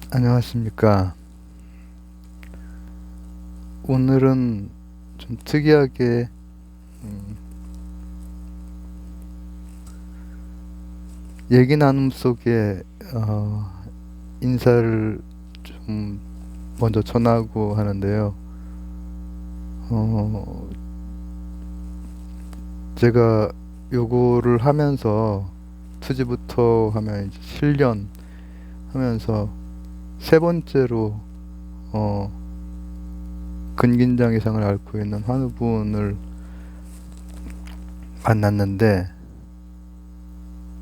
안녕하십니까. 오늘은 좀 특이하게 음, 얘기 나눔 속에 인사를 좀 먼저 전하고 하는데요. 어, 제가 요거를 하면서 투지부터 하면 이제 7년 하면서 세 번째로 어, 근긴장 이상을 앓고 있는 환우분을 만났는데,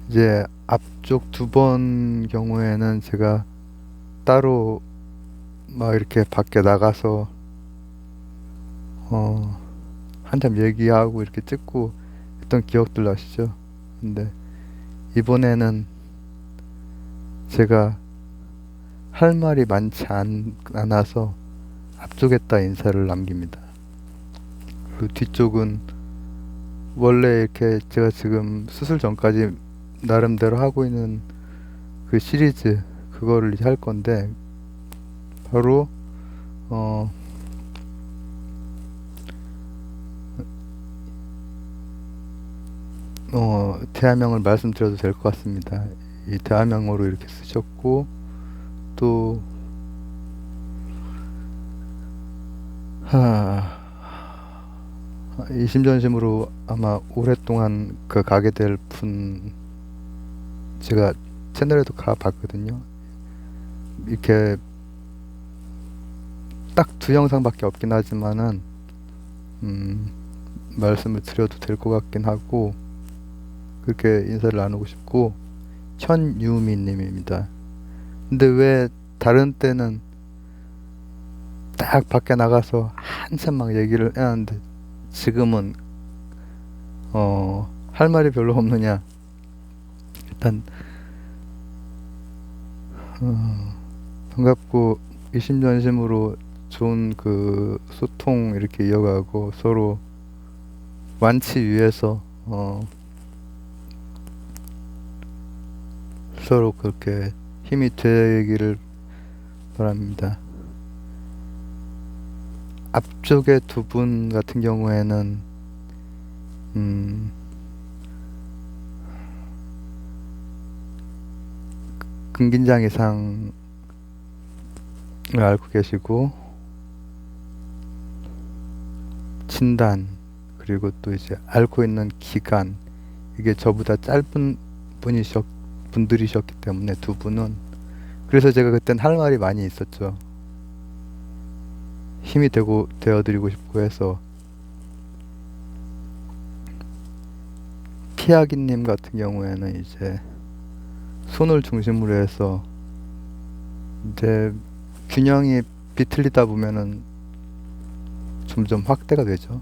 이제 앞쪽 두 번 경우에는 제가 따로 막 이렇게 밖에 나가서 어, 한참 얘기하고 이렇게 찍고 했던 기억들 나시죠? 근데 이번에는 제가 할 말이 많지 않아서 앞쪽에다 인사를 남깁니다. 그리고 뒤쪽은 원래 이렇게 제가 지금 수술 전까지 나름대로 하고 있는 그 시리즈, 그거를 이제 할 건데, 바로 어, 대화명을 말씀드려도 될 것 같습니다. 이 대화명으로 이렇게 쓰셨고, 또 하, 이심전심으로 아마 오랫동안 그 가게 될 분, 제가 채널에도 가봤거든요. 이렇게 딱 두 영상밖에 없긴 하지만은 음, 말씀을 드려도 될 것 같긴 하고, 그렇게 인사를 나누고 싶고, 현유미님입니다. 근데 왜 다른 때는 딱 밖에 나가서 한참 막 얘기를 해놨는데, 지금은 할 말이 별로 없느냐. 일단 어, 반갑고 이심전심으로 좋은 그 소통 이렇게 이어가고, 서로 완치 위해서 서로 그렇게 힘이 되기를 바랍니다. 앞쪽에 두 분 같은 경우에는 음, 근긴장 이상을 앓고 계시고, 진단, 그리고 또 이제 앓고 있는 기간, 이게 저보다 짧은 분들이셨기 때문에 두 분은, 그래서 제가 그땐 할 말이 많이 있었죠. 힘이 되어드리고 싶고 해서. 피아기님 같은 경우에는 이제 손을 중심으로 해서 이제 균형이 비틀리다 보면은 점점 확대가 되죠.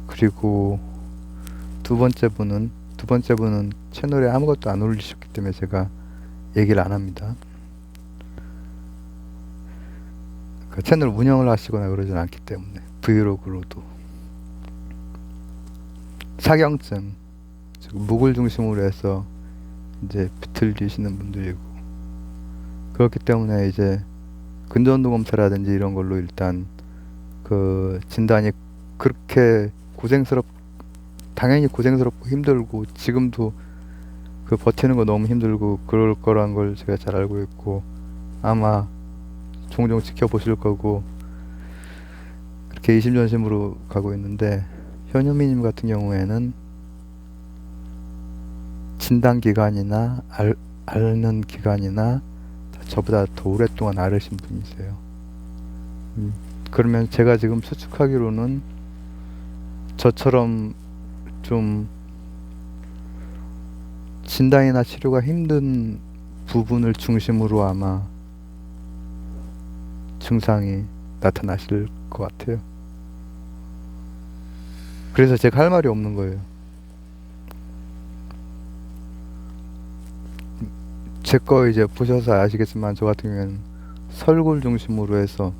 그리고 두 번째 분은 채널에 아무것도 안 올리셨기 때문에 제가 얘기를 안 합니다. 그 채널 운영을 하시거나 그러진 않기 때문에. 브이로그로도 사경증, 즉 목을 중심으로 해서 이제 비틀리시는 분들이고, 그렇기 때문에 이제 근전도 검사라든지 이런 걸로 일단 그 진단이 그렇게 당연히 고생스럽고 힘들고, 지금도 그 버티는 거 너무 힘들고 그럴 거란 걸 제가 잘 알고 있고, 아마 종종 지켜보실 거고, 그렇게 이심전심으로 가고 있는데, 현유미님 같은 경우에는 진단 기간이나 앓는 기간이나 저보다 더 오랫동안 앓으신 분이세요. 그러면 제가 지금 추측하기로는 저처럼 좀 진단이나 치료가 힘든 부분을 중심으로 아마 증상이 나타나실 것 같아요. 그래서 제가 할 말이 없는 거예요. 제 거 이제 보셔서 아시겠지만, 저 같은 경우에는 설골 중심으로 해서,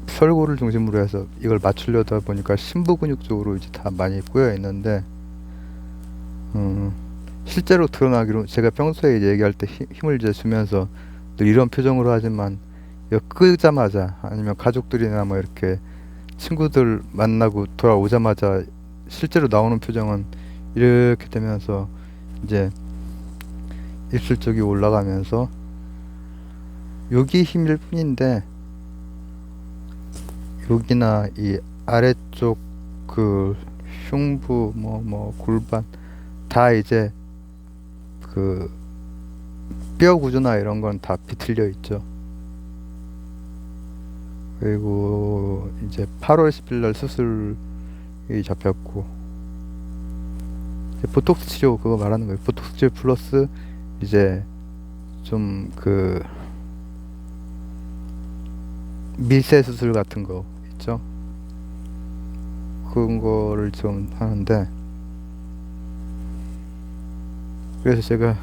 설골을 중심으로 해서 이걸 맞추려다 보니까 심부 근육 쪽으로 이제 다 많이 꼬여 있는데, 실제로 드러나기로 제가 평소에 이제 얘기할 때 힘을 이제 주면서 늘 이런 표정으로 하지만 이거 끄자마자 아니면 가족들이나 뭐 이렇게 친구들 만나고 돌아오자마자 실제로 나오는 표정은 이렇게 되면서 이제 입술 쪽이 올라가면서 여기 힘일 뿐인데 여기나 이 아래쪽 그 흉부 뭐 골반 다 이제 그 뼈 구조나 이런 건 다 비틀려 있죠. 그리고 이제 8월 10일 날 수술이 잡혔고 이제 보톡스 치료 그거 말하는 거예요. 보톡스 치료 플러스 이제 좀 그 미세 수술 같은 거 있죠. 그런 거를 좀 하는데 그래서 제가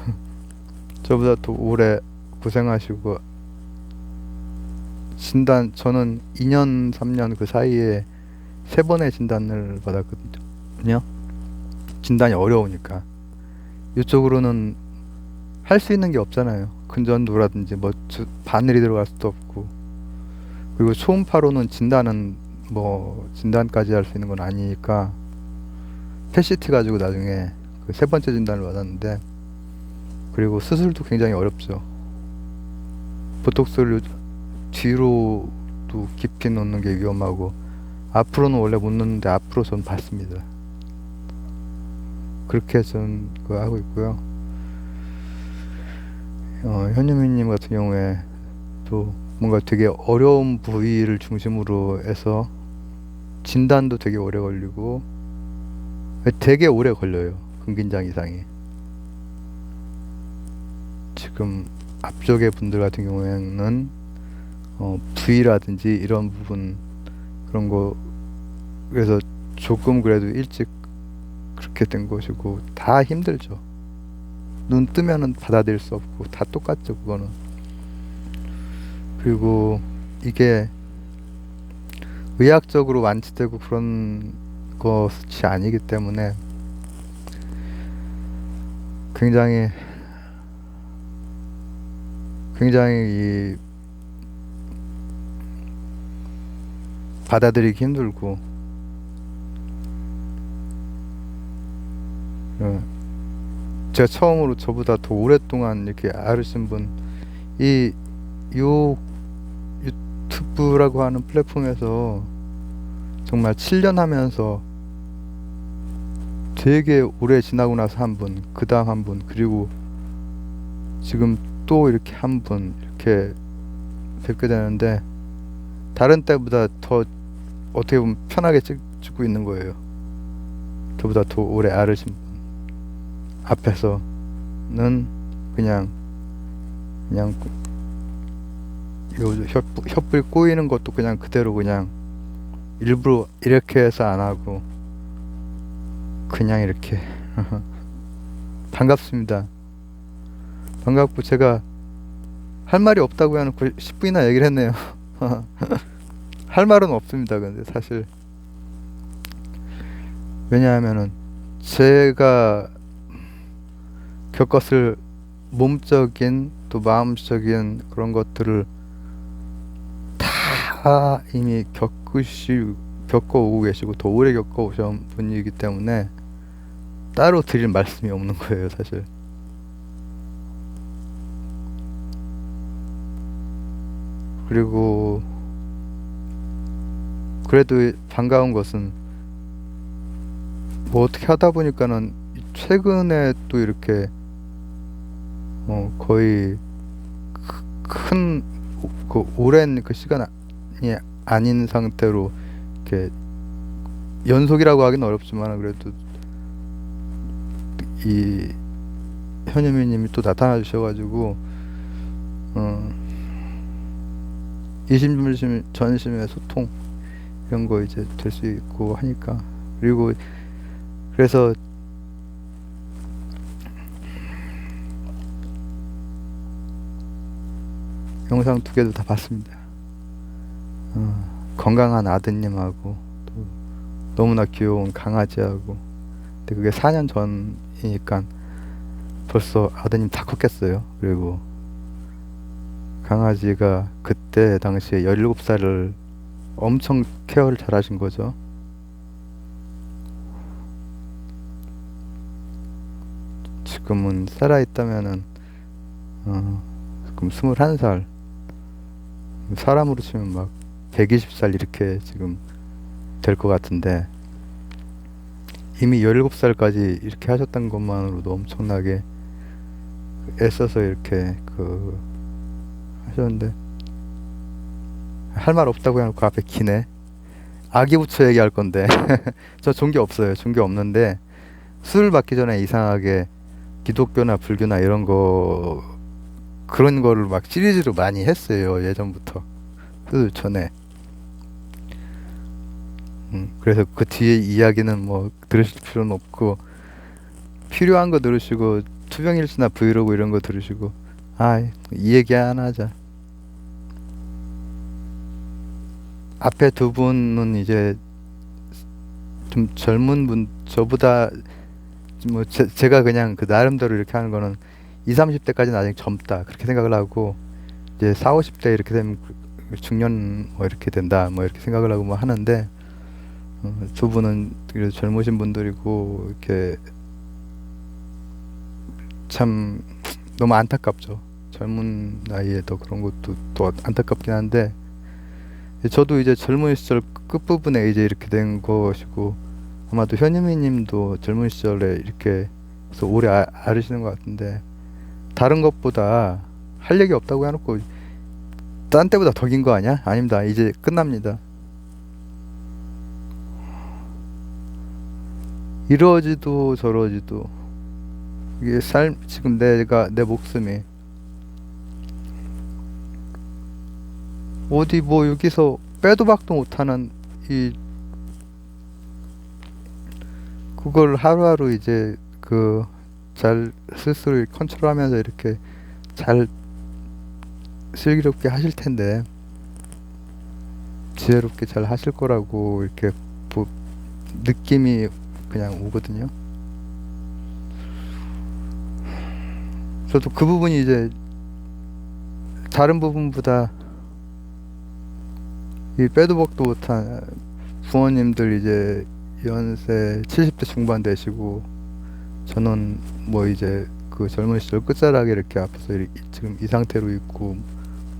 저보다 더 오래 고생하시고 진단 저는 2년 3년 그 사이에 3번의 진단을 받았거든요. 진단이 어려우니까 이쪽으로는 할 수 있는 게 없잖아요. 근전도라든지 뭐 바늘이 들어갈 수도 없고 그리고 초음파로는 진단은 뭐 진단까지 할 수 있는 건 아니니까 PET 가지고 나중에 그 3번째 진단을 받았는데 그리고 수술도 굉장히 어렵죠. 보톡스를 뒤로도 깊이 넣는 게 위험하고 앞으로는 원래 못 넣는데 앞으로 전 받습니다. 그렇게 전 그거 하고 있고요. 현유미님 같은 경우에 또 뭔가 되게 어려운 부위를 중심으로 해서 진단도 되게 오래 걸리고 되게 오래 걸려요. 근긴장 이상이. 지금 앞쪽의 분들 같은 경우에는 부위라든지 이런 부분 그런 거 그래서 조금 그래도 일찍 그렇게 된 것이고 다 힘들죠. 눈 뜨면은 받아들일 수 없고 다 똑같죠 그거는. 그리고 이게 의학적으로 완치되고 그런 것이 아니기 때문에 굉장히 이 받아들이기 힘들고 제가 처음으로 저보다 더 오랫동안 이렇게 앓으신 분 요 유튜브라고 하는 플랫폼에서 정말 7년 하면서 되게 오래 지나고 나서 한 분, 그 다음 한 분, 그리고 지금 또 이렇게 한 분 이렇게 뵙게 되는데 다른 때보다 더 어떻게 보면 편하게 찍고 있는 거예요. 저보다 더 오래 앓으신 분 앞에서는 그냥 요 혀뿔 꼬이는 것도 그냥 그대로 그냥 일부러 이렇게 해서 안 하고 그냥 이렇게 반갑습니다. 반갑고 제가 할 말이 없다고 해놓고 10분이나 얘기를 했네요. 할 말은 없습니다. 근데 사실 왜냐하면은 제가 겪었을 몸적인 또 마음적인 그런 것들을 다 이미 겪어오고 계시고 더 오래 겪어오신 분이기 때문에 따로 드릴 말씀이 없는 거예요 사실. 그리고 그래도 반가운 것은 뭐 어떻게 하다 보니까는 최근에 또 이렇게 거의 큰 그 오랜 그 시간이 아닌 상태로 이렇게 연속이라고 하기는 어렵지만 그래도 이 현유미님이 또 나타나 주셔가지고 이심 전심의 소통 이런 거 이제 될 수 있고 하니까 그리고 그래서 영상 2개도 다 봤습니다. 건강한 아드님하고 또 너무나 귀여운 강아지하고 근데 그게 4년 전이니까 벌써 아드님 다 컸겠어요. 그리고 강아지가 그때 당시에 17살을 엄청 케어를 잘 하신 거죠. 지금은 살아있다면은, 지금 21살. 사람으로 치면 막 120살 이렇게 지금 될 것 같은데, 이미 17살까지 이렇게 하셨던 것만으로도 엄청나게 애써서 이렇게 하셨는데, 할 말 없다고 해놓고 앞에 기네. 아기부처 얘기할 건데, 저 종교 없어요. 종교 없는데, 수술 받기 전에 이상하게 기독교나 불교나 이런 거, 그런 거를 막 시리즈로 많이 했어요. 예전부터. 수술 전에. 그래서 그 뒤에 이야기는 뭐 들으실 필요는 없고, 필요한 거 들으시고, 투병일지나 브이로그 이런 거 들으시고, 이 얘기 하나 하자. 앞에 두 분은 이제 좀 젊은 분, 저보다 뭐 제가 그냥 그 나름대로 이렇게 하는 거는 20, 30대까지는 아직 젊다 그렇게 생각을 하고, 이제 4, 50대 이렇게 되면 중년 뭐 이렇게 된다 뭐 이렇게 생각을 하고 뭐 하는데, 두 분은 그래도 젊으신 분들이고 이렇게 참 너무 안타깝죠. 젊은 나이에도 그런 것도 또 안타깝긴 한데, 저도 이제 젊은 시절 끝부분에 이제 이렇게 된 것이고, 아마도 현유미 님도 젊은 시절에 이렇게 해서 오래 앓으시는 것 같은데, 다른 것보다 할 얘기 없다고 해놓고 딴 때보다 더 긴 거 아니야? 아닙니다. 이제 끝납니다. 이러지도 저러지도, 이게 지금 내 목숨이 어디 뭐 여기서 빼도 박도 못하는 이, 그걸 하루하루 이제 잘 스스로 컨트롤하면서 이렇게 잘 슬기롭게 하실 텐데, 지혜롭게 잘 하실 거라고 이렇게 느낌이 그냥 오거든요. 저도 그 부분이 이제 다른 부분보다 이 빼도 박도 못한 부모님들 이제 연세 70대 중반 되시고, 저는 뭐 이제 그 젊은 시절 끝자락에 이렇게 앞에서 지금 이 상태로 있고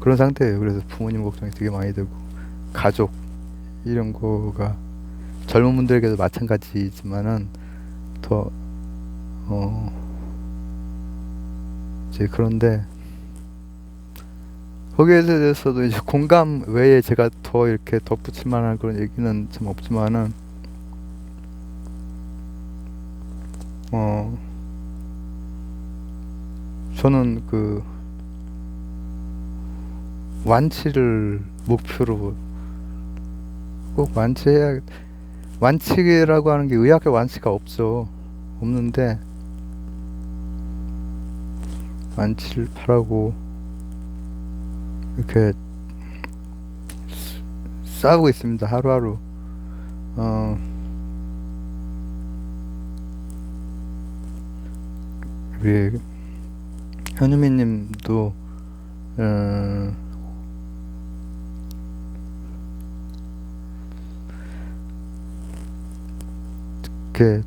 그런 상태예요. 그래서 부모님 걱정이 되게 많이 되고, 가족 이런 거가 젊은 분들에게도 마찬가지지만은 더 이제 그런데, 거기에 대해서도 이제 공감 외에 제가 더 이렇게 덧붙일 만한 그런 얘기는 참 없지만은, 저는 완치를 목표로, 꼭 완치라고 하는 게 의학의 완치가 없는데, 완치를 바라고 이렇게 싸우고 있습니다. 하루하루. 우리 현유미 님도 이렇게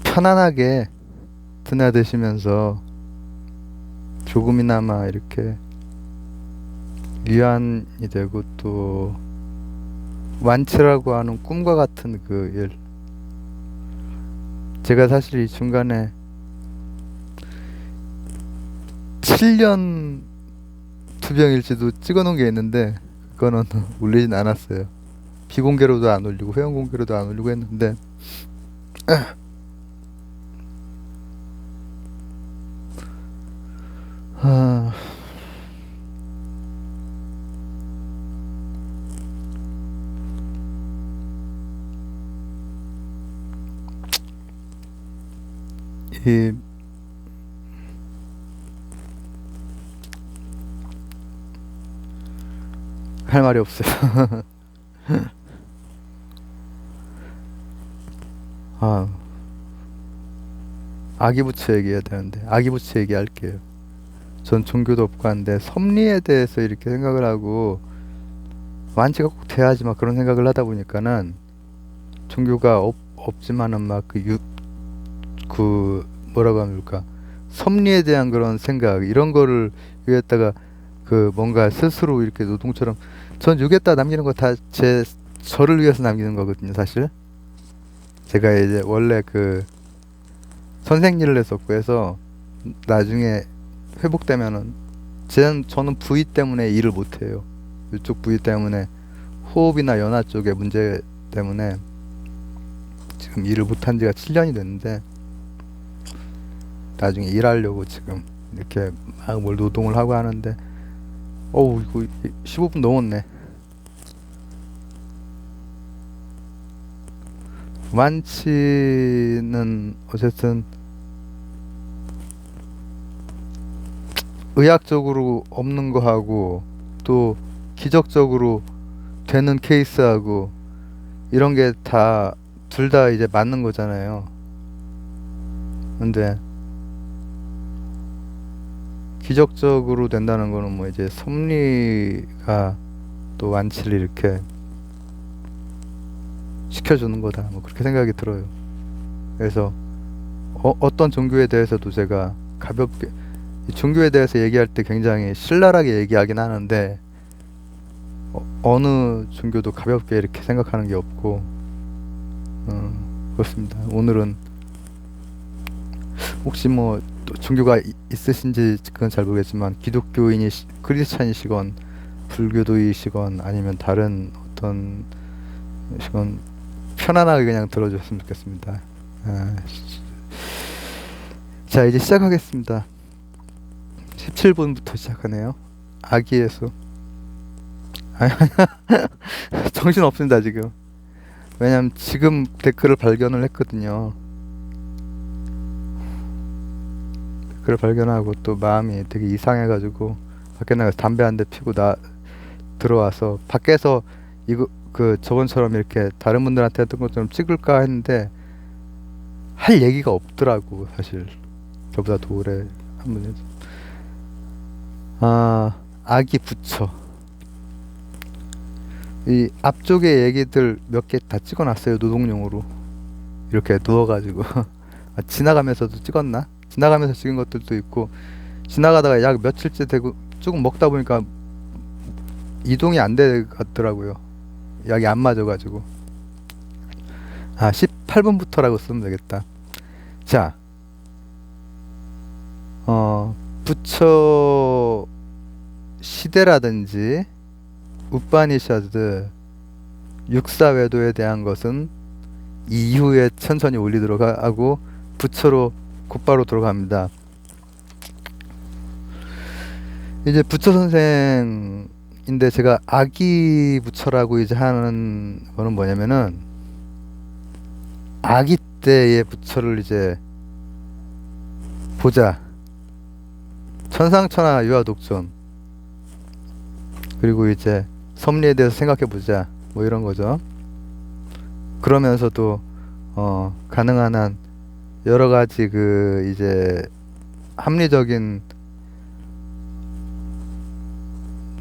편안하게 드나드시면서 조금이나마 이렇게 위안이 되고, 또 완치라고 하는 꿈과 같은 그 일, 제가 사실 이 중간에 7년 투병일지도 찍어놓은 게 있는데, 그거는 올리진 않았어요. 비공개로도 안 올리고 회원 공개로도 안 올리고 했는데, 아, 이 할 말이 없어요. 아, 아기 부처 얘기해야 되는데 아기 부처 얘기할게요. 전 종교도 없고 한데 섭리에 대해서 이렇게 생각을 하고 완치가 꼭 돼야지 막 그런 생각을 하다 보니까는 종교가 없지만은 막 그 뭐라고 합니까? 섭리에 대한 그런 생각 이런 거를 위에다가 그 뭔가 스스로 이렇게 노동처럼 전 여기에다 남기는 거 다 저를 위해서 남기는 거거든요, 사실. 제가 이제 원래 그 선생 일을 했었고 해서 나중에 회복되면은 저는 부위 때문에 일을 못 해요. 이쪽 부위 때문에 호흡이나 연화 쪽에 문제 때문에 지금 일을 못한 지가 7년이 됐는데 나중에 일하려고 지금 이렇게 막 뭘 노동을 하고 하는데 어우 이거 15분 넘었네. 완치는 어쨌든 의학적으로 없는 거하고 또 기적적으로 되는 케이스하고 이런 게 다 둘 다 이제 맞는 거잖아요. 근데 기적적으로 된다는 거는 뭐 이제 섭리가 또 완치를 이렇게 시켜주는 거다 뭐 그렇게 생각이 들어요. 그래서 어떤 종교에 대해서도 제가 가볍게 이 종교에 대해서 얘기할 때 굉장히 신랄하게 얘기하긴 하는데 어느 종교도 가볍게 이렇게 생각하는 게 없고 그렇습니다. 오늘은 혹시 뭐 또 종교가 있으신지 그건 잘 모르겠지만 기독교인이 크리스찬이시건 불교도이시건 아니면 다른 어떤 시건 편안하게 그냥 들어줬으면 좋겠습니다. 자 이제 시작하겠습니다. 17분부터 시작하네요. 아기의 수. 정신 없습니다 지금. 왜냐면 지금 댓글을 발견을 했거든요. 댓글을 발견하고 또 마음이 되게 이상해가지고 밖에 나가서 담배 한 대 피고 들어와서 밖에서 이거 그 저번처럼 이렇게 다른 분들한테 했던 것처럼 찍을까 했는데 할 얘기가 없더라고 사실. 저보다 더 오래 한 분이. 아기 부처. 이 앞쪽에 얘기들 몇 개 다 찍어놨어요. 노동용으로 이렇게 누워가지고 지나가면서도 찍었나? 지나가면서 찍은 것들도 있고 지나가다가 약 며칠째 되고 조금 먹다 보니까 이동이 안 되더라고요. 약이 안 맞아가지고 18분부터라고 쓰면 되겠다. 자 부처 시대라든지 우파니샤드 육사외도에 대한 것은 이후에 천천히 올리도록 하고 부처로 곧바로 들어갑니다. 이제 부처 선생인데 제가 아기 부처라고 이제 하는 거는 뭐냐면은 아기 때의 부처를 이제 보자. 천상천하 유아독존 그리고 이제 섭리에 대해서 생각해 보자 뭐 이런 거죠. 그러면서도 가능한 한 여러 가지 그 이제 합리적인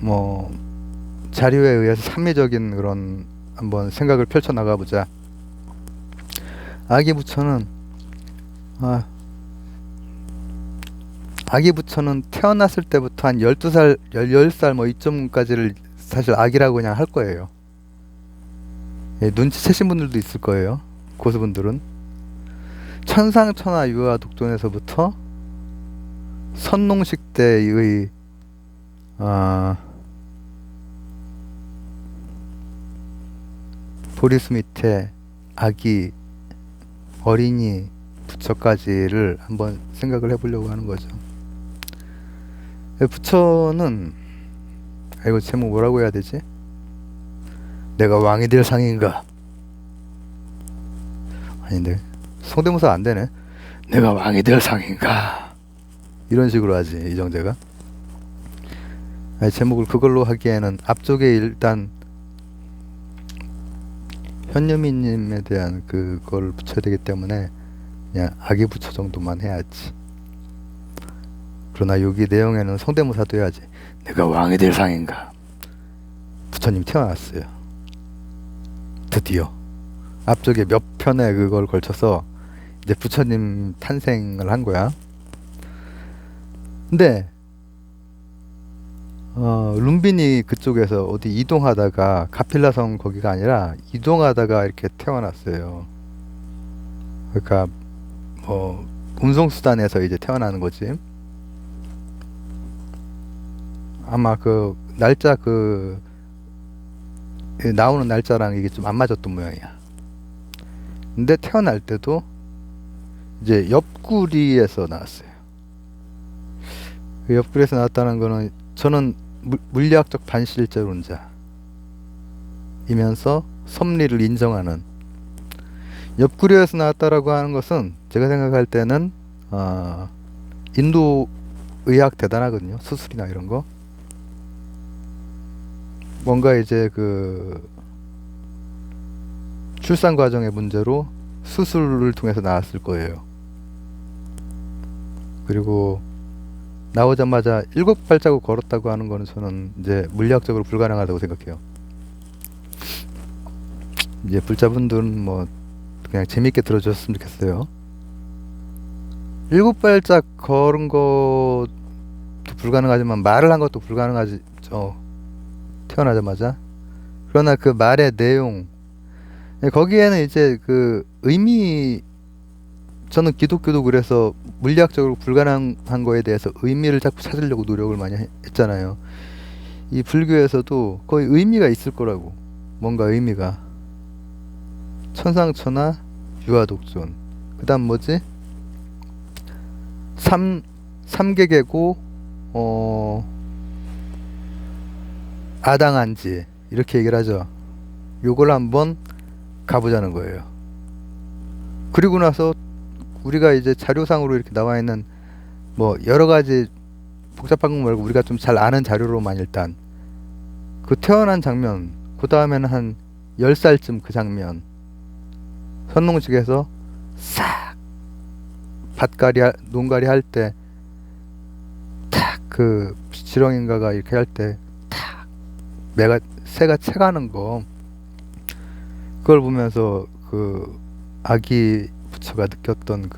뭐 자료에 의해서 합리적인 그런 한번 생각을 펼쳐 나가 보자. 아기 부처는 아기 부처는 태어났을 때부터 한 12살, 10살 뭐 이쯤까지를 사실 아기라고 그냥 할 거예요. 예, 눈치채신 분들도 있을 거예요. 고수분들은. 천상천하 유아 독존에서부터 선농식 때의 보리수 밑에 아기, 어린이 부처까지를 한번 생각을 해보려고 하는 거죠. 부처는 이거 제목 뭐라고 해야 되지? 내가 왕이 될 상인가? 아닌데 성대모사 안 되네. 내가 왕이 될 상인가? 이런 식으로 하지 이정재가. 제목을 그걸로 하기에는 앞쪽에 일단 현유미님에 대한 그걸 붙여야 되기 때문에 그냥 아기 부처 정도만 해야지. 그러나 여기 내용에는 성대모사도 해야지. 내가 왕이 될 상인가. 부처님 태어났어요. 드디어 앞쪽에 몇 편에 그걸 걸쳐서 이제 부처님 탄생을 한 거야. 근데 룸빈이 그쪽에서 어디 이동하다가 가필라성 거기가 아니라 이동하다가 이렇게 태어났어요. 그러니까 운송수단에서 이제 태어나는 거지. 아마 그 날짜 나오는 날짜랑 이게 좀 안 맞았던 모양이야. 근데 태어날 때도 이제 옆구리에서 나왔어요. 그 옆구리에서 나왔다는 거는 저는 물리학적 반실제론자이면서 섭리를 인정하는, 옆구리에서 나왔다라고 하는 것은 제가 생각할 때는 인도 의학 대단하거든요. 수술이나 이런 거. 뭔가 이제 그 출산 과정의 문제로 수술을 통해서 나왔을 거예요. 그리고 나오자마자 7발자국 걸었다고 하는 거는 저는 이제 물리학적으로 불가능하다고 생각해요. 이제 불자분들은 뭐 그냥 재밌게 들어줬으면 좋겠어요. 7발짝 걸은 것도 불가능하지만 말을 한 것도 불가능하죠. 태어나자마자. 그러나 그 말의 내용, 거기에는 이제 그 의미, 저는 기독교도 그래서 물리학적으로 불가능한 거에 대해서 의미를 자꾸 찾으려고 노력을 많이 했잖아요. 이 불교에서도 거의 의미가 있을 거라고. 뭔가 의미가. 천상천하 유아독존. 그 다음 뭐지? 삼계계고 아당한지 이렇게 얘기를 하죠. 요걸 한번 가보자는 거예요. 그리고 나서 우리가 이제 자료상으로 이렇게 나와 있는 뭐 여러 가지 복잡한 거 말고 우리가 좀 잘 아는 자료로만 일단 그 태어난 장면, 그 다음에는 한 10살쯤 그 장면, 선농직에서 싹 밭갈이 농갈이 할 때 탁 그 지렁인가가 이렇게 할 때 탁 새가 채가는 거, 그걸 보면서 그 아기 부처가 느꼈던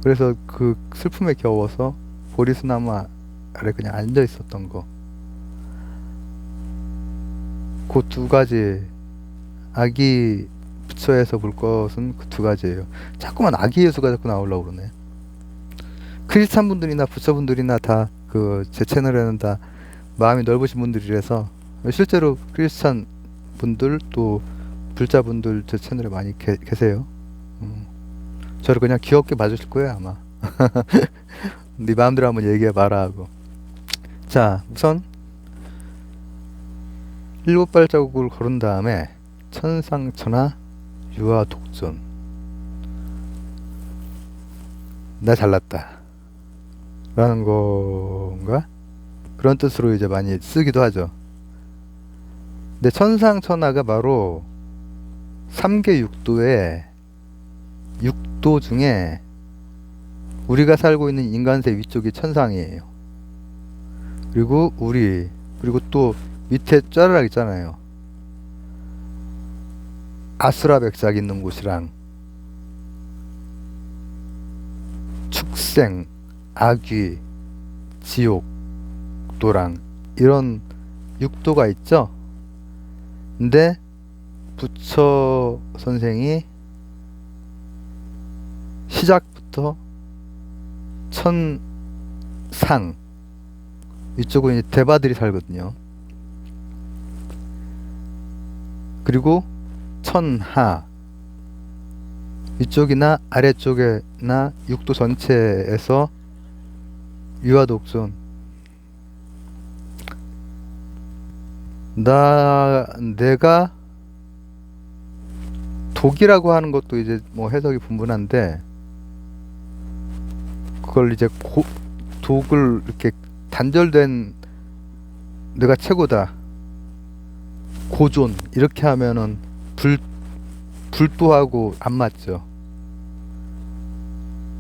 그래서 그 슬픔에 겨워서 보리수나무 아래 그냥 앉아 있었던 거. 그 두 가지, 아기 부처에서 볼 것은 그 두 가지예요. 자꾸만 아기 예수가 자꾸 나오려고 그러네. 크리스찬 분들이나 부처분들이나 다 그 제 채널에는 다 마음이 넓으신 분들이라서 실제로 크리스찬 분들 또 불자분들 제 채널에 많이 계세요. 저를 그냥 귀엽게 봐주실 거예요 아마. 네 마음대로 한번 얘기해봐라 하고. 자, 우선 7발자국을 걸은 다음에 천상천하 유아독존. 나 잘났다 라는 건가? 그런 뜻으로 이제 많이 쓰기도 하죠. 근데 천상천하가 바로 3계 육도의 육도 중에 우리가 살고 있는 인간세 위쪽이 천상이에요. 그리고 그리고 또 밑에 쫘라락 있잖아요. 아수라 백작 있는 곳이랑 축생, 악귀, 지옥, 도랑 이런 육도가 있죠. 근데 부처 선생이 시작부터 천상, 이쪽은 이제 대바들이 살거든요. 그리고 천하, 위쪽이나 아래쪽에나 육도 전체에서 유아독존. 내가 독이라고 하는 것도 이제 뭐 해석이 분분한데, 그걸 이제 독을 이렇게 단절된 내가 최고다, 고존 이렇게 하면은 불도하고 안 맞죠.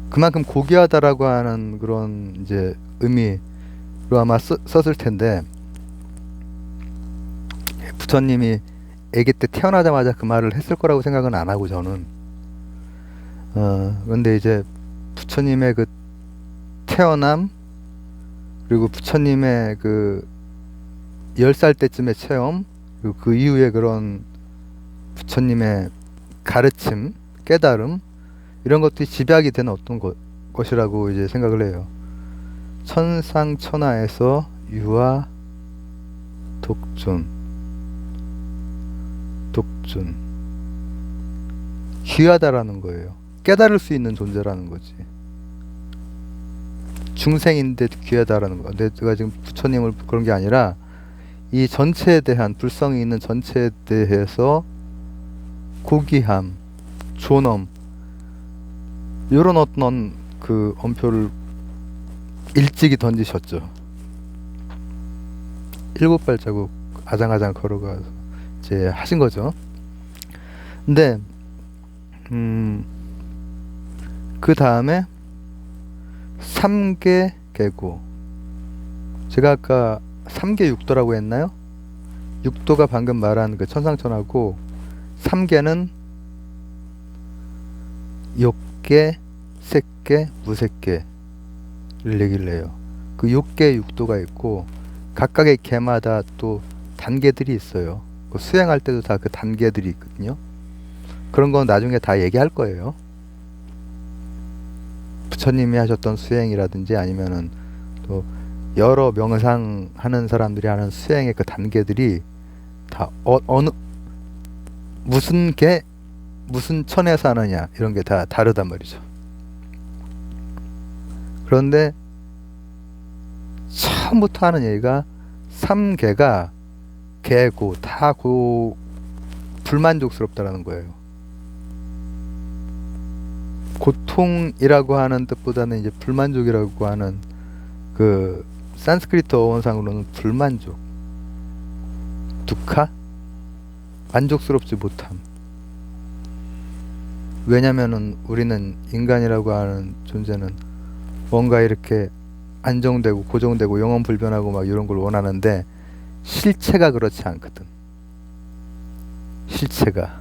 그만큼 고귀하다라고 하는 그런 이제 의미로 아마 썼을 텐데, 부처님이 아기 때 태어나자마자 그 말을 했을 거라고 생각은 안 하고 저는 그런데 이제 부처님의 그 태어남, 그리고 부처님의 그 10살 때쯤의 체험, 그리고 그 이후에 그런 부처님의 가르침, 깨달음, 이런 것들이 집약이 된 어떤 것이라고 이제 생각을 해요. 천상천하에서 유아 독존, 귀하다라는 거예요. 깨달을 수 있는 존재라는 거지. 중생인데 귀하다라는 거. 내가 지금 부처님을 그런 게 아니라 이 전체에 대한, 불성이 있는 전체에 대해서 고귀함, 존엄, 이런 어떤 그 엄표를 일찍이 던지셨죠. 7발자국 아장아장 걸어가서 이제 하신 거죠. 근데 그 다음에 3계 계고, 제가 아까 3계 육도라고 했나요? 육도가 방금 말한 그 천상천하고, 3계는 욕계, 색계, 무색계를 얘기를 해요. 그 6계 육도가 있고 각각의 계마다 또 단계들이 있어요. 그 수행할 때도 다 그 단계들이 있거든요. 그런 건 나중에 다 얘기할 거예요. 부처님이 하셨던 수행이라든지 아니면은 또 여러 명상 하는 사람들이 하는 수행의 그 단계들이 다 어느 무슨 계 무슨 천에서 하느냐, 이런 게 다 다르단 말이죠. 그런데 처음부터 하는 얘기가 3계가 개고 다 불만족스럽다라는 거예요. 고통이라고 하는 뜻보다는 이제 불만족이라고 하는 그 산스크리트 어원상으로는 불만족, 두카, 만족스럽지 못함. 왜냐면은 우리는 인간이라고 하는 존재는 뭔가 이렇게 안정되고 고정되고 영원 불변하고 막 이런 걸 원하는데, 실체가 그렇지 않거든. 실체가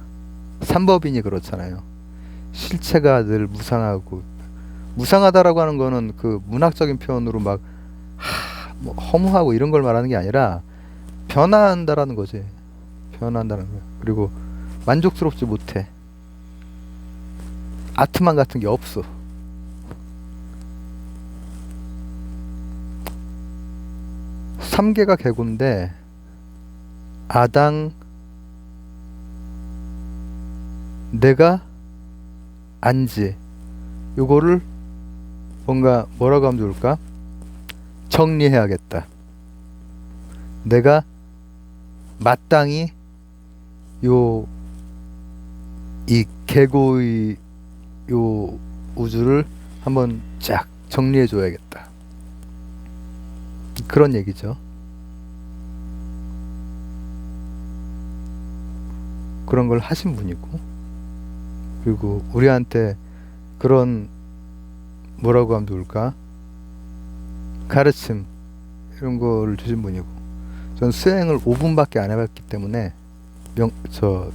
삼법인이 그렇잖아요. 실체가 늘 무상하고, 무상하다라고 하는 거는 그 문학적인 표현으로 막 뭐 허무하고 이런 걸 말하는 게 아니라 변화한다라는 거지. 변화한다는 거야. 그리고 만족스럽지 못해. 아트만 같은 게 없어. 삼계가 개고인데, 아당, 내가, 안지, 요거를 뭔가 뭐라고 하면 좋을까? 정리해야겠다. 내가 마땅히 이 계고의 요 우주를 한번 쫙 정리해 줘야겠다. 그런 얘기죠. 그런 걸 하신 분이고, 그리고 우리한테 그런 뭐라고 하면 좋을까? 가르침, 이런 거를 주신 분이고, 전 수행을 5분밖에 안 해봤기 때문에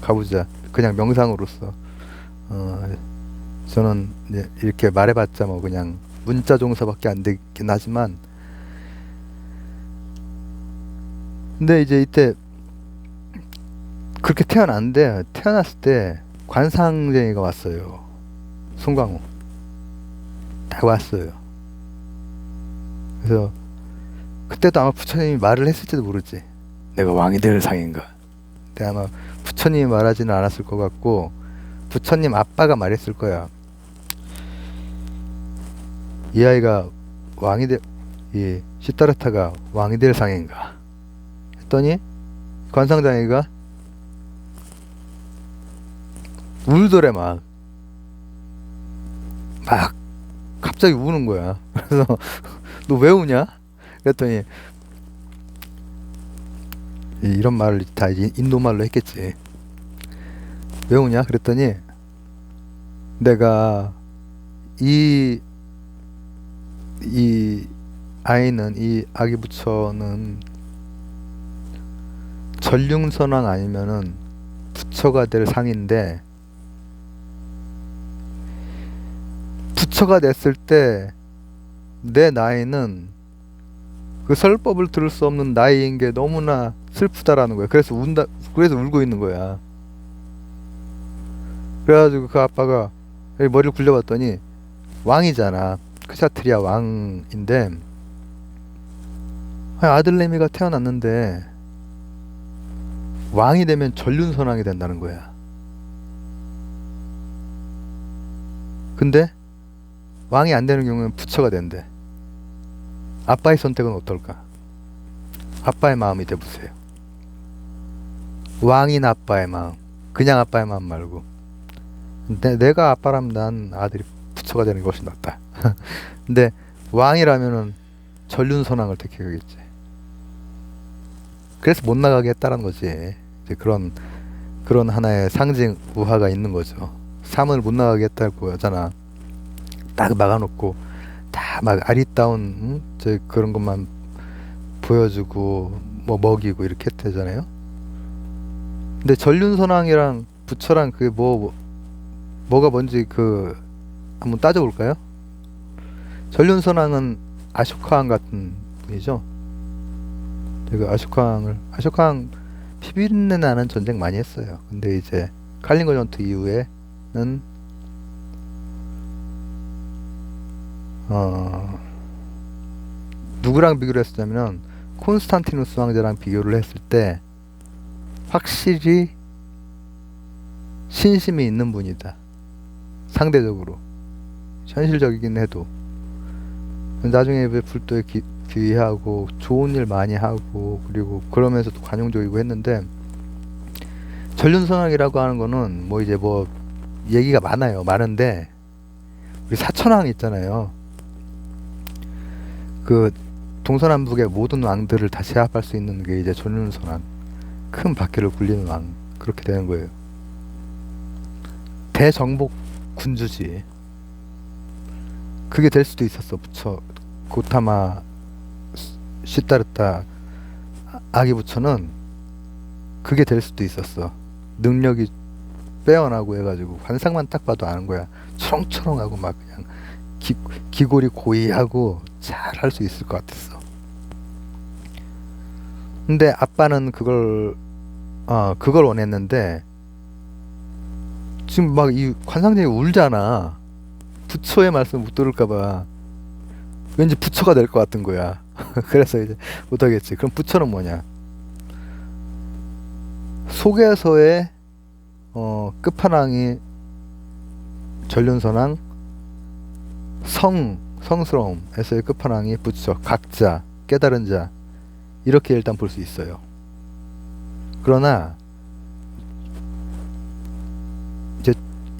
가보자, 그냥 명상으로서 저는 이렇게 말해봤자 뭐 그냥 문자 종사밖에 안 되긴 하지만, 근데 이제 이때 그렇게 태어났는데, 태어났을 때 관상쟁이가 왔어요. 송강호 딱 왔어요. 그래서 그때도 아마 부처님이 말을 했을지도 모르지. 내가 왕이 될 상인가. 근데 아마 부처님이 말하지는 않았을 것 같고, 부처님 아빠가 말했을 거야. 이 아이가 이 시타르타가 왕이 될 상인가 했더니, 관상장이가 울더래. 막 갑자기 우는 거야. 그래서 너 왜 우냐? 그랬더니 이런 말을 다 인도 말로 했겠지. 왜 우냐? 그랬더니 내가 이, 이 아이는, 이 아기 부처는 전륜선왕 아니면은 부처가 될 상인데, 부처가 됐을 때 내 나이는 그 설법을 들을 수 없는 나이인 게 너무나 슬프다라는 거야. 그래서 그래서 울고 있는 거야. 그래가지고 그 아빠가 머리를 굴려봤더니 왕이잖아. 크샤트리아 왕인데, 아니, 아들내미가 태어났는데 왕이 되면 전륜선왕이 된다는 거야. 근데 왕이 안 되는 경우는 부처가 된대. 아빠의 선택은 어떨까? 아빠의 마음이 돼보세요. 왕인 아빠의 마음. 그냥 아빠의 마음 말고. 내가 아빠라면 난 아들이 부처가 되는 게 훨씬 낫다. 근데 왕이라면은 전륜선왕을 택하겠지. 그래서 못 나가게 했다는 거지. 이제 그런 하나의 상징 우화가 있는 거죠. 삶을 못 나가게 했다고 하잖아. 딱 막아놓고 다 막 아리따운 저 그런 것만 보여주고 뭐 먹이고 이렇게 했대잖아요. 근데 전륜선왕이랑 부처랑 그게 뭐가 뭔지 한번 따져볼까요? 전륜선왕은 아쇼카왕 같은 분이죠. 제가 아쇼카왕 피비린내 나는 전쟁 많이 했어요. 근데 이제 칼링거 전투 이후에는 누구랑 비교를 했었냐면 콘스탄티누스 왕자랑 비교를 했을 때 확실히 신심이 있는 분이다. 상대적으로 현실적이긴 해도 나중에 왜 불도에 귀의하고 좋은 일 많이 하고 그리고 그러면서도 관용적이고 했는데, 전륜선왕이라고 하는 거는 뭐 이제 뭐 얘기가 많은데 우리 사천왕 있잖아요. 그 동서남북의 모든 왕들을 다 제압할 수 있는 게 이제 전륜선왕, 큰 바퀴를 굴리는 왕, 그렇게 되는 거예요. 대정복 군주지. 그게 될 수도 있었어. 부처 고타마 시타르타 아기 부처는 그게 될 수도 있었어. 능력이 빼어나고 해가지고 관상만 딱 봐도 아는 거야. 초롱초롱하고 막 그냥 기골이 고이하고 잘 할 수 있을 것 같았어. 근데 아빠는 그걸 원했는데 지금 막 이 관상쟁이 울잖아. 부처의 말씀을 못 들을까봐 왠지 부처가 될 것 같은 거야. 그래서 이제 못하겠지. 그럼 부처는 뭐냐? 속에서의 끝판왕이 전륜선왕, 성스러움에서의 끝판왕이 부처, 각자, 깨달은 자, 이렇게 일단 볼 수 있어요. 그러나 이제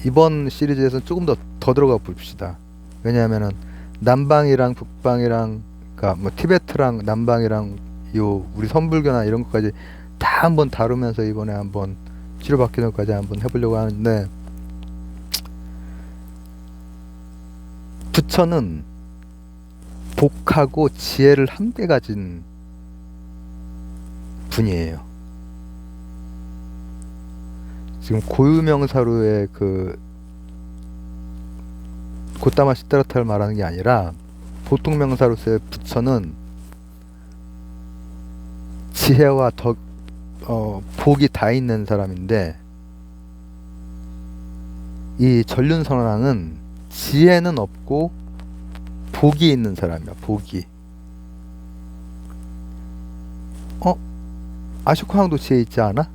이번 시리즈에서는 조금 더 들어가 봅시다. 왜냐하면은 남방이랑 북방이랑, 그러니까 뭐 티베트랑 남방이랑 요 우리 선불교나 이런 것까지 다 한번 다루면서 이번에 한번 치료받기 전까지 한번 해보려고 하는데, 부처는 복하고 지혜를 함께 가진 분이에요. 지금 고유명사로의 그 고타마 시타르타를 말하는 게 아니라 보통 명사로서의 부처는 지혜와 복이 다 있는 사람인데, 이 전륜선왕은 지혜는 없고 복이 있는 사람이야. 복이. 아쇼카왕도 지혜 있지 않아?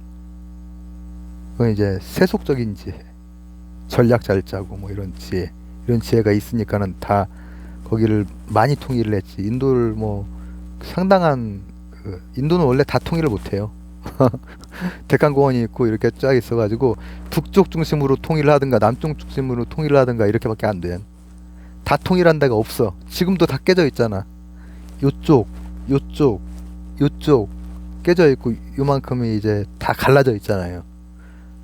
그건 이제 세속적인 지혜, 전략 잘 짜고 뭐 이런 지혜가 있으니까는 다 거기를 많이 통일을 했지. 인도를 뭐 상당한 인도는 원래 다 통일을 못해요. 데칸공원이 있고 이렇게 쫙 있어가지고 북쪽 중심으로 통일을 하든가 남쪽 중심으로 통일을 하든가 이렇게밖에 안 돼. 다 통일한 데가 없어. 지금도 다 깨져 있잖아. 요쪽 깨져 있고 요만큼이 이제 다 갈라져 있잖아요.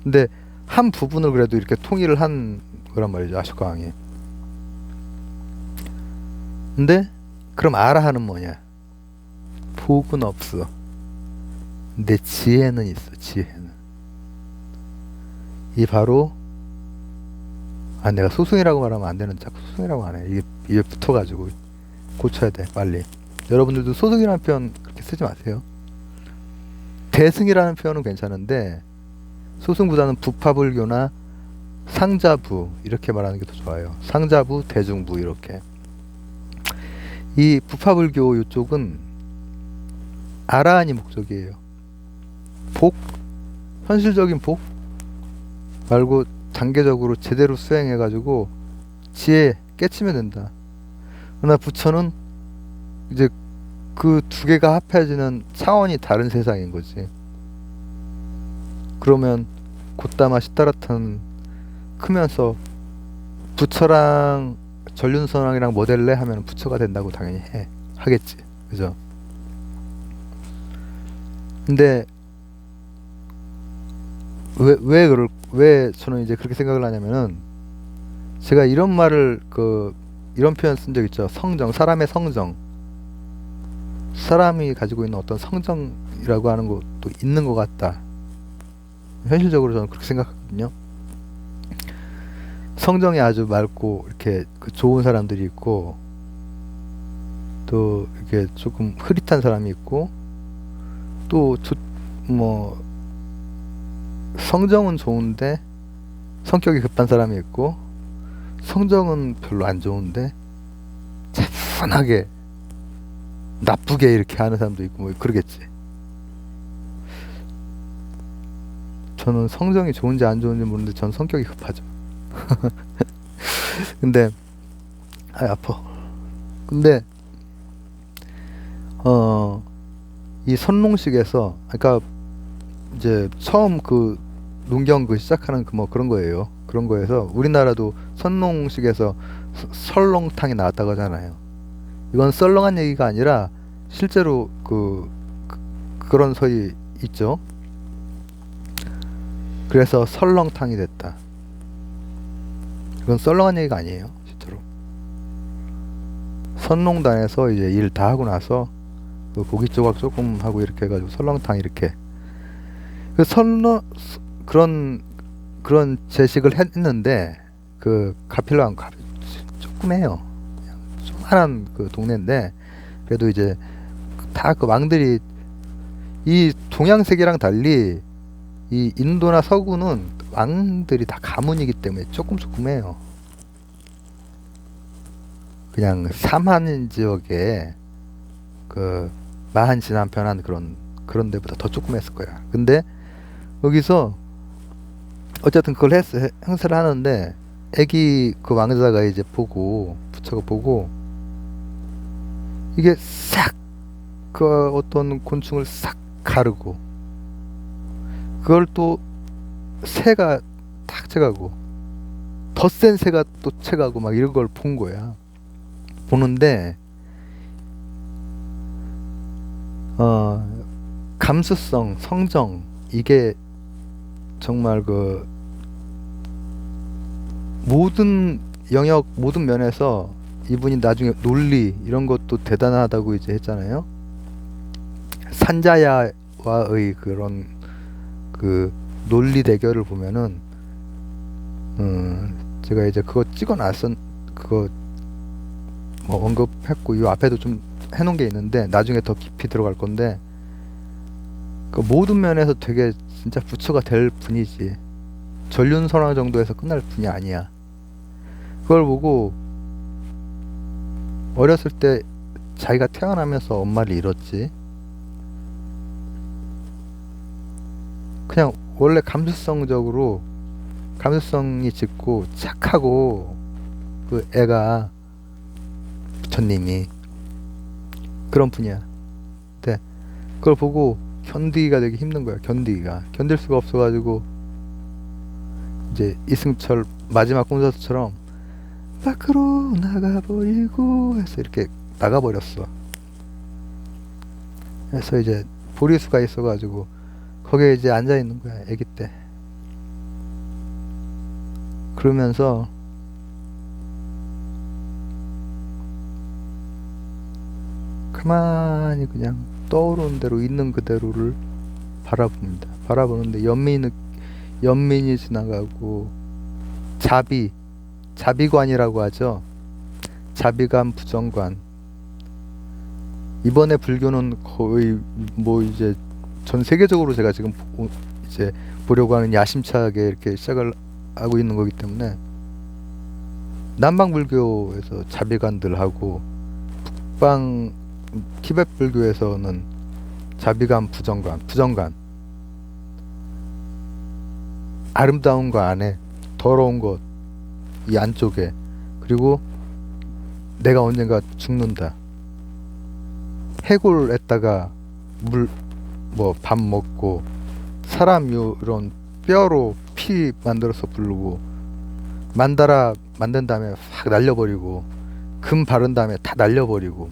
근데 한 부분을 그래도 이렇게 통일을 한 거란 말이죠, 아쇼카왕이. 근데 그럼 아라하는 뭐냐? 복은 없어. 근데 지혜는 있어. 지혜는. 이 바로 내가 소승이라고 말하면 안 되는, 자꾸 소승이라고 하네. 이게 입에 붙어가지고 고쳐야 돼, 빨리. 여러분들도 소승이라는 표현 그렇게 쓰지 마세요. 대승이라는 표현은 괜찮은데 소승보다는 부파불교나 상자부 이렇게 말하는 게 더 좋아요. 상자부, 대중부 이렇게. 이 부파불교 이쪽은 아라한이 목적이에요. 복, 현실적인 복 말고 단계적으로 제대로 수행해가지고 지혜 깨치면 된다. 그러나 부처는 이제 그 두 개가 합해지는 차원이 다른 세상인 거지. 그러면 곧다마 시타라타는 크면서 부처랑 전륜선왕이랑 모델래 하면 부처가 된다고 당연히 하겠지. 그죠? 근데 왜 저는 이제 그렇게 생각을 하냐면은 제가 이런 말을 이런 표현 쓴 적 있죠. 성정, 사람의 성정. 사람이 가지고 있는 어떤 성정이라고 하는 것도 있는 것 같다. 현실적으로 저는 그렇게 생각하거든요. 성정이 아주 맑고 이렇게 좋은 사람들이 있고 또 이렇게 조금 흐릿한 사람이 있고 또 뭐 성정은 좋은데 성격이 급한 사람이 있고 성정은 별로 안 좋은데 차분하게 나쁘게 이렇게 하는 사람도 있고 뭐 그러겠지. 저는 성정이 좋은지 안 좋은지 모르는데 전 성격이 급하죠. 근데 아파. 근데 이 선농식에서 그러니까 이제 처음 농경 시작하는 뭐 그런 거예요. 그런 거에서 우리나라도 선농식에서 설렁탕이 나왔다고 하잖아요. 이건 썰렁한 얘기가 아니라 실제로 그런 설이 있죠. 그래서 설렁탕이 됐다. 이건 썰렁한 얘기가 아니에요, 실제로. 선농단에서 이제 일 다 하고 나서 고기 조각 조금 하고 이렇게 해가지고 설렁탕 이렇게 그런 제식을 했는데 가필랑 조그매요. 그냥 조그만한 동네인데 그래도 이제 다 왕들이 이 동양색이랑 달리 이 인도나 서구는 왕들이 다 가문이기 때문에 조금해요. 그냥 삼한 지역에 마한 진한편한 그런 데보다 더 조그맸을 거야. 근데 여기서 어쨌든 그걸 행사를 하는데 애기 왕자가 이제 부처가 보고 이게 싹 어떤 곤충을 싹 가르고 그걸 또 새가 탁 채가고 더 센 새가 또 채가고 막 이런 걸 본 거야. 보는데 감수성, 성정 이게 정말 모든 영역, 모든 면에서 이분이 나중에 논리 이런 것도 대단하다고 이제 했잖아요. 산자야와의 그런 논리 대결을 보면은 제가 이제 그거 찍어놨은 그거 뭐 언급했고 이 앞에도 좀 해놓은 게 있는데 나중에 더 깊이 들어갈 건데 모든 면에서 되게 진짜 부처가 될 분이지. 전륜선왕 정도에서 끝날 분이 아니야. 그걸 보고 어렸을 때 자기가 태어나면서 엄마를 잃었지. 그냥 원래 감수성이 짙고 착하고 애가 부처님이 그런 분이야. 근데 그걸 보고 견디기가 되게 힘든 거야. 견딜 수가 없어가지고 이제 이승철 마지막 콘서트처럼 밖으로 나가버리고 해서 이렇게 나가버렸어. 그래서 이제 보리수가 있어가지고 거기에 이제 앉아있는 거야. 애기 때. 그러면서 가만히 그냥 떠오르는 대로 있는 그대로를 바라봅니다. 바라보는데 연민이 지나가고 자비관이라고 하죠. 자비관, 부정관. 이번에 불교는 거의 뭐 이제 전 세계적으로 제가 지금 이제 보려고 하는 야심차게 이렇게 시작을 하고 있는 거기 때문에 남방 불교에서 자비관들하고 북방 티베트 불교에서는 자비관, 부정관. 아름다운 거 안에 더러운 것 이 안쪽에, 그리고 내가 언젠가 죽는다. 해골했다가 밥 먹고 사람 이런 뼈로 피 만들어서 부르고 만다라 만든 다음에 확 날려버리고 금 바른 다음에 다 날려버리고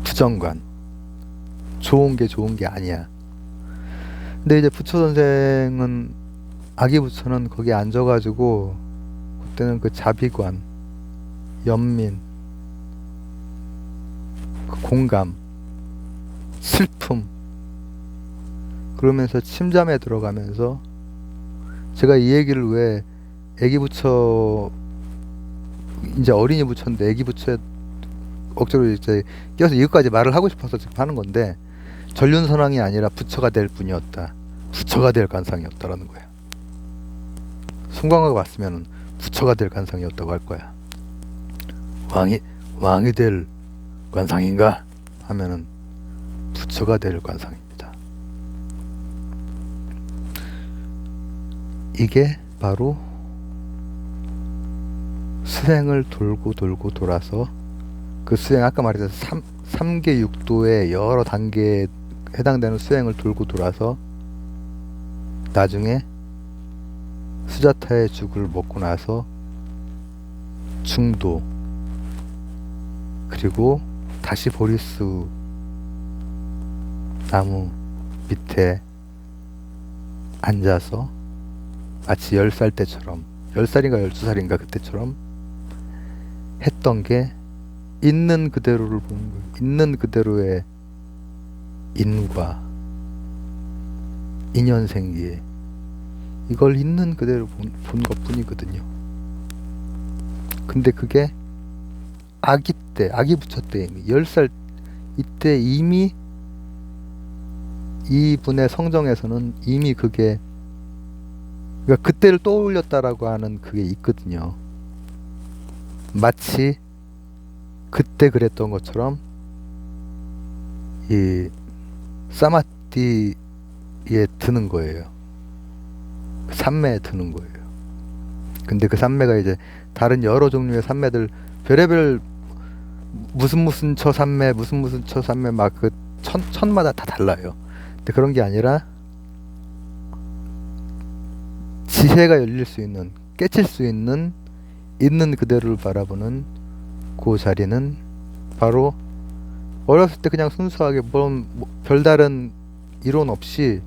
부정관. 좋은 게 아니야. 근데 이제 부처 선생은 아기 부처는 거기에 앉아가지고 그때는 그 자비관, 연민, 그 공감, 슬픔 그러면서 침잠에 들어가면서 제가 이 얘기를 왜 애기 부처 이제 어린이 부처인데 애기 부처에 억지로 이제 끼어서 이것까지 말을 하고 싶어서 지금 하는 건데 전륜선왕이 아니라 부처가 될 뿐이었다. 부처가 될 관상이었다라는 거야. 송광호가 왔으면 부처가 될 관상이었다고 할 거야. 왕이 될 관상인가 하면은 부처가 될 관상입니다. 이게 바로 수행을 돌고 돌아서 그 수행 아까 말했듯이 3계 6도의 여러 단계에 해당되는 수행을 돌고 돌아서 나중에 수자타의 죽을 먹고 나서 중도, 그리고 다시 보리수 나무 밑에 앉아서 마치 10살 때처럼 10살인가 12살인가 그때처럼 했던 게 있는 그대로를 보는 거예요. 있는 그대로의 인과 인연생기에 이걸 있는 그대로 본 것뿐이거든요. 근데 그게 아기 부처 때 이미 10살 이때 이미 이분의 성정에서는 이미 그게 그러니까 그때를 떠올렸다라고 하는 그게 있거든요. 마치 그때 그랬던 것처럼 이 사마디에 드는 거예요. 산매에 드는 거예요. 근데 그 산매가 이제 다른 여러 종류의 산매들 별의별 무슨 처 산매 무슨 처 산매 막 그 천마다 다 달라요. 근데 그런 게 아니라 지혜가 열릴 수 있는 깨칠 수 있는 그대로를 바라보는 그 자리는 바로 어렸을 때 그냥 순수하게 별다른 이론 없이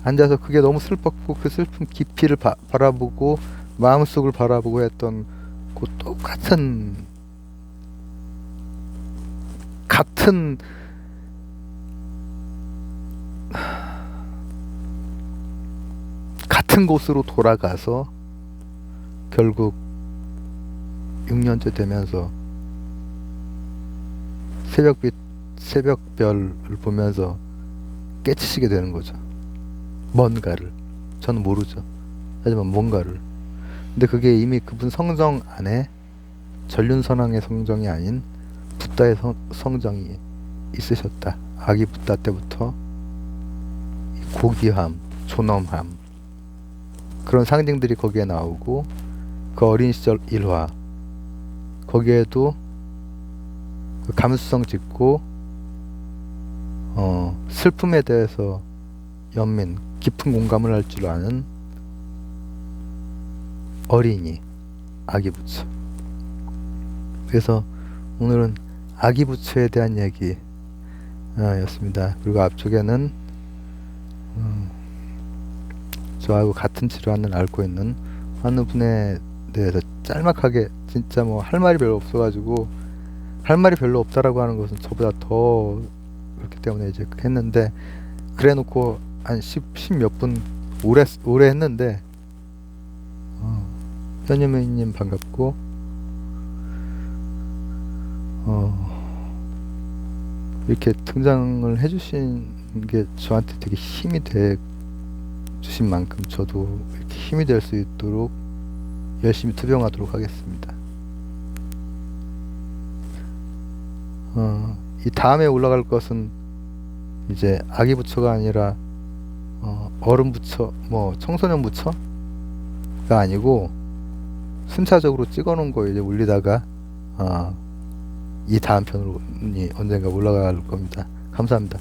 앉아서 그게 너무 슬펐고 그 슬픔 깊이를 바라보고 마음속을 바라보고 했던 그 똑같은 같은 곳으로 돌아가서 결국 6년째 되면서 새벽별을 보면서 깨치시게 되는 거죠. 뭔가를. 저는 모르죠. 하지만 뭔가를. 근데 그게 이미 그분 성정 안에 전륜선왕의 성정이 아닌 붓다의 성정이 있으셨다. 아기 붓다 때부터 고귀함, 존엄함 그런 상징들이 거기에 나오고 그 어린 시절 일화 거기에도 그 감수성 짙고 슬픔에 대해서 연민 깊은 공감을 할 줄 아는 어린이 아기 부처. 그래서 오늘은 아기 부처에 대한 얘기 였습니다. 그리고 앞쪽에는 저하고 같은 질환을 앓고 있는 어느 분에 대해서 짤막하게, 진짜 뭐 할 말이 별로 없어가지고, 할 말이 별로 없다라고 하는 것은 저보다 더 그렇기 때문에 이제 했는데, 그래 놓고 한 10 몇 분 오래 했는데, 현유미님 반갑고, 이렇게 등장을 해주신 게 저한테 되게 힘이 돼 주신 만큼 저도 이렇게 힘이 될 수 있도록 열심히 투병하도록 하겠습니다. 이 다음에 올라갈 것은 이제 아기 부처가 아니라 어른 부처, 뭐 청소년 부처가 아니고 순차적으로 찍어놓은 거 이제 올리다가 이 다음 편으로 언젠가 올라갈 겁니다. 감사합니다.